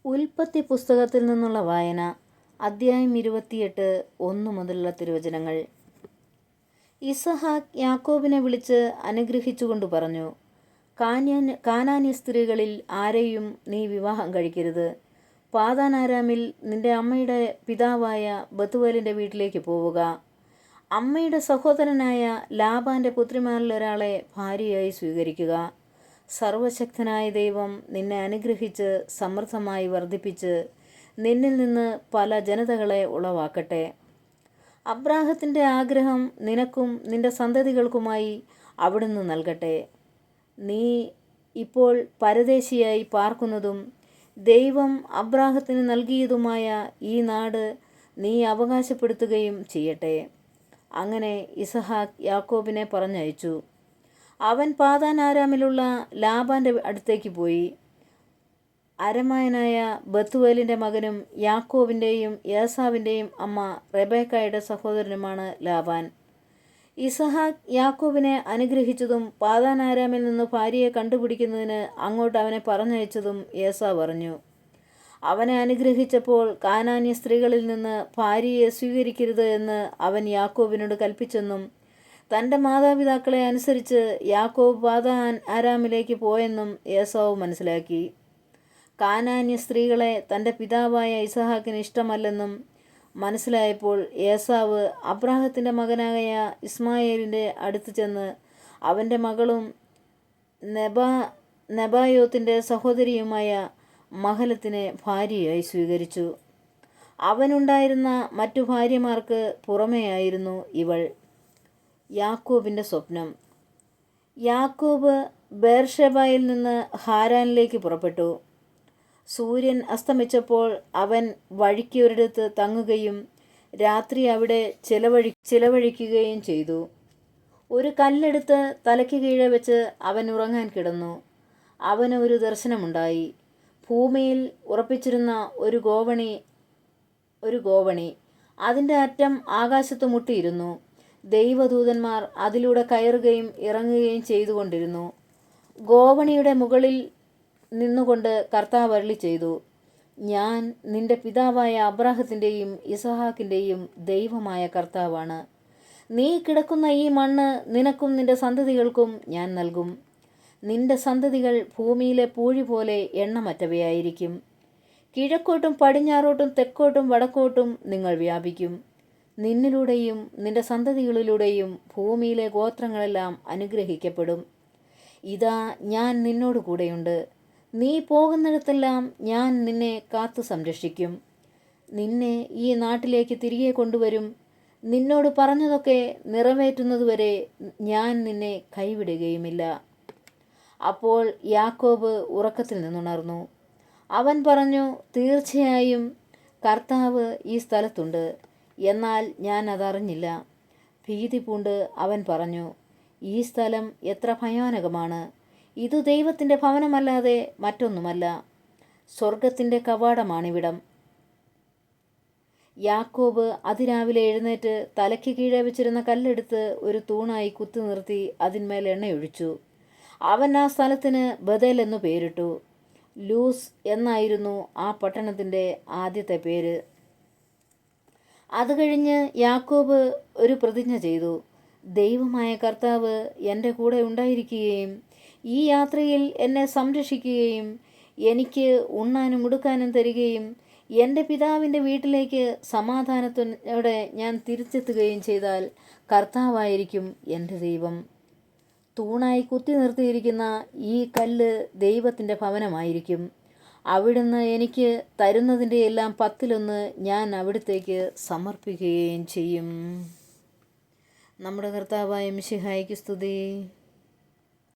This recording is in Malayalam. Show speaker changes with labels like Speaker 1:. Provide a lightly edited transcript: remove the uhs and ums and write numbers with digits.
Speaker 1: ഉൽപ്പത്തി പുസ്തകത്തിൽ നിന്നുള്ള വായന, അദ്ധ്യായം 28, 1 മുതലുള്ള തിരുവചനങ്ങൾ. ഇസഹാക്ക് യാക്കോബിനെ വിളിച്ച് അനുഗ്രഹിച്ചുകൊണ്ട് പറഞ്ഞു, കാനാന്യ സ്ത്രീകളിൽ ആരെയും നീ വിവാഹം കഴിക്കരുത്. പാദാൻ ആരാമിൽ നിന്റെ അമ്മയുടെ പിതാവായ ബത്തുവേലിൻ്റെ വീട്ടിലേക്ക് പോവുക. അമ്മയുടെ സഹോദരനായ ലാബാൻ്റെ പുത്രിമാരിലൊരാളെ ഭാര്യയായി സ്വീകരിക്കുക. സർവശക്തനായ ദൈവം നിന്നെ അനുഗ്രഹിച്ച് സമൃദ്ധമായി വർദ്ധിപ്പിച്ച് നിന്നിൽ നിന്ന് പല ജനതകളെ ഉളവാക്കട്ടെ. അബ്രാഹത്തിൻ്റെ ആഗ്രഹം നിനക്കും നിന്റെ സന്തതികൾക്കുമായി അവിടുന്ന് നൽകട്ടെ. നീ ഇപ്പോൾ പരദേശിയായി പാർക്കുന്നതും ദൈവം അബ്രാഹത്തിന് നൽകിയതുമായ ഈ നാട് നീ അവകാശപ്പെടുത്തുകയും ചെയ്യട്ടെ. അങ്ങനെ ഇസഹാക്ക് യാക്കോബിനെ പറഞ്ഞയച്ചു. അവൻ പാദാൻ ആരാമിലുള്ള ലാബാൻ്റെ അടുത്തേക്ക് പോയി. അരമായനായ ബത്തുവേലിൻ്റെ മകനും യാക്കോബിൻ്റെയും ഏസാവിൻ്റെയും അമ്മ റെബേക്കായുടെ സഹോദരനുമാണ് ലാബാൻ. ഇസഹാക്ക് യാക്കോബിനെ അനുഗ്രഹിച്ചതും പാദാൻ ആരാമിൽ നിന്ന് ഭാര്യയെ കണ്ടുപിടിക്കുന്നതിന് അങ്ങോട്ട് അവനെ പറഞ്ഞയച്ചതും ഏസാവ് അറിഞ്ഞു. അവനെ അനുഗ്രഹിച്ചപ്പോൾ കാനാന്യ സ്ത്രീകളിൽ നിന്ന് ഭാര്യയെ സ്വീകരിക്കരുത് എന്ന് അവൻ യാക്കോബിനോട് കൽപ്പിച്ചെന്നും തൻ്റെ മാതാപിതാക്കളെ അനുസരിച്ച് യാക്കോബ് പാദാൻ ആരാമിലേക്ക് പോയെന്നും ഏസാവ് മനസ്സിലാക്കി. കാനാന്യ സ്ത്രീകളെ തൻ്റെ പിതാവായ ഇസഹാക്കിന് ഇഷ്ടമല്ലെന്നും മനസ്സിലായപ്പോൾ ഏസാവ് അബ്രാഹത്തിൻ്റെ മകനായ ഇസ്മായേലിൻ്റെ അടുത്ത് ചെന്ന് അവൻ്റെ മകളും നെബായോത്തിൻ്റെ സഹോദരിയുമായ മഹലത്തിനെ ഭാര്യയായി സ്വീകരിച്ചു. അവനുണ്ടായിരുന്ന മറ്റു ഭാര്യമാർക്ക് പുറമെയായിരുന്നു ഇവൾ. യാക്കോബിൻ്റെ സ്വപ്നം. യാക്കോബ് ബേർഷെബയിൽ നിന്ന് ഹാരാനിലേക്ക് പുറപ്പെട്ടു. സൂര്യൻ അസ്തമിച്ചപ്പോൾ അവൻ വഴിക്ക് ഒരിടത്ത് തങ്ങുകയും രാത്രി അവിടെ ചിലവഴിക്കുകയും ചെയ്തു. ഒരു കല്ലെടുത്ത് തലയ്ക്ക് കീഴെ വെച്ച് അവൻ ഉറങ്ങാൻ കിടന്നു. അവന് ഒരു ദർശനമുണ്ടായി. ഭൂമിയിൽ ഉറപ്പിച്ചിരുന്ന ഒരു ഗോവണി അതിൻ്റെ അറ്റം ആകാശത്ത് മുട്ടിയിരുന്നു. ദൈവദൂതന്മാർ അതിലൂടെ കയറുകയും ഇറങ്ങുകയും ചെയ്തുകൊണ്ടിരുന്നു. ഗോവണിയുടെ മുകളിൽ നിന്നുകൊണ്ട് കർത്താവ് അരുളി ചെയ്തു, ഞാൻ നിന്റെ പിതാവായ അബ്രാഹത്തിൻ്റെയും ഇസഹാക്കിൻ്റെയും ദൈവമായ കർത്താവാണ്. നീ കിടക്കുന്ന ഈ മണ്ണ് നിനക്കും നിന്റെ സന്തതികൾക്കും ഞാൻ നൽകും. നിന്റെ സന്തതികൾ ഭൂമിയിലെ പൂഴി പോലെ എണ്ണമറ്റവയായിരിക്കും. കിഴക്കോട്ടും പടിഞ്ഞാറോട്ടും തെക്കോട്ടും വടക്കോട്ടും നിങ്ങൾ വ്യാപിക്കും. നിന്നിലൂടെയും നിന്റെ സന്തതികളിലൂടെയും ഭൂമിയിലെ ഗോത്രങ്ങളെല്ലാം അനുഗ്രഹിക്കപ്പെടും. ഇതാ ഞാൻ നിന്നോട് കൂടെയുണ്ട്. നീ പോകുന്നിടത്തെല്ലാം ഞാൻ നിന്നെ കാത്തു സംരക്ഷിക്കും. നിന്നെ ഈ നാട്ടിലേക്ക് തിരികെ കൊണ്ടുവരും. നിന്നോട് പറഞ്ഞതൊക്കെ നിറവേറ്റുന്നതുവരെ ഞാൻ നിന്നെ കൈവിടുകയുമില്ല. അപ്പോൾ യാക്കോബ് ഉറക്കത്തിൽ നിന്നുണർന്നു. അവൻ പറഞ്ഞു, തീർച്ചയായും കർത്താവ് ഈ സ്ഥലത്തുണ്ട്, എന്നാൽ ഞാൻ അതറിഞ്ഞില്ല. ഭീതി പൂണ്ട് അവൻ പറഞ്ഞു, ഈ സ്ഥലം എത്ര ഭയാനകമാണ്! ഇത് ദൈവത്തിൻ്റെ ഭവനമല്ലാതെ മറ്റൊന്നുമല്ല. സ്വർഗത്തിൻ്റെ കവാടമാണിവിടം. യാക്കോബ് അതിരാവിലെ എഴുന്നേറ്റ് തലയ്ക്ക് കീഴെ വെച്ചിരുന്ന കല്ലെടുത്ത് ഒരു തൂണായി കുത്തി നിർത്തി അതിന്മേൽ എണ്ണയൊഴിച്ചു. അവൻ ആ സ്ഥലത്തിന് ബഥേൽ എന്നു പേരിട്ടു. ലൂസ് എന്നായിരുന്നു ആ പട്ടണത്തിൻ്റെ ആദ്യത്തെ പേര്. അത് കഴിഞ്ഞ് യാക്കോബ് ഒരു പ്രതിജ്ഞ ചെയ്തു, ദൈവമായ കർത്താവ് എൻ്റെ കൂടെ ഉണ്ടായിരിക്കുകയും ഈ യാത്രയിൽ എന്നെ സംരക്ഷിക്കുകയും എനിക്ക് ഉണ്ണാനും ഉടുക്കാനും തരികയും എൻ്റെ പിതാവിൻ്റെ വീട്ടിലേക്ക് സമാധാനത്തോടെ ഞാൻ തിരിച്ചെത്തുകയും ചെയ്താൽ കർത്താവായിരിക്കും എൻ്റെ ദൈവം. തൂണായി കുത്തി നിർത്തിയിരിക്കുന്ന ഈ കല്ല് ദൈവത്തിൻ്റെ ഭവനമായിരിക്കും. അവിടുന്ന് എനിക്ക് തരുന്നതിൻ്റെ എല്ലാം 10 ഞാൻ അവിടുത്തേക്ക് സമർപ്പിക്കുകയും ചെയ്യും. നമ്മുടെ കർത്താവായ മിശിഹായ്ക്ക് സ്തുതി.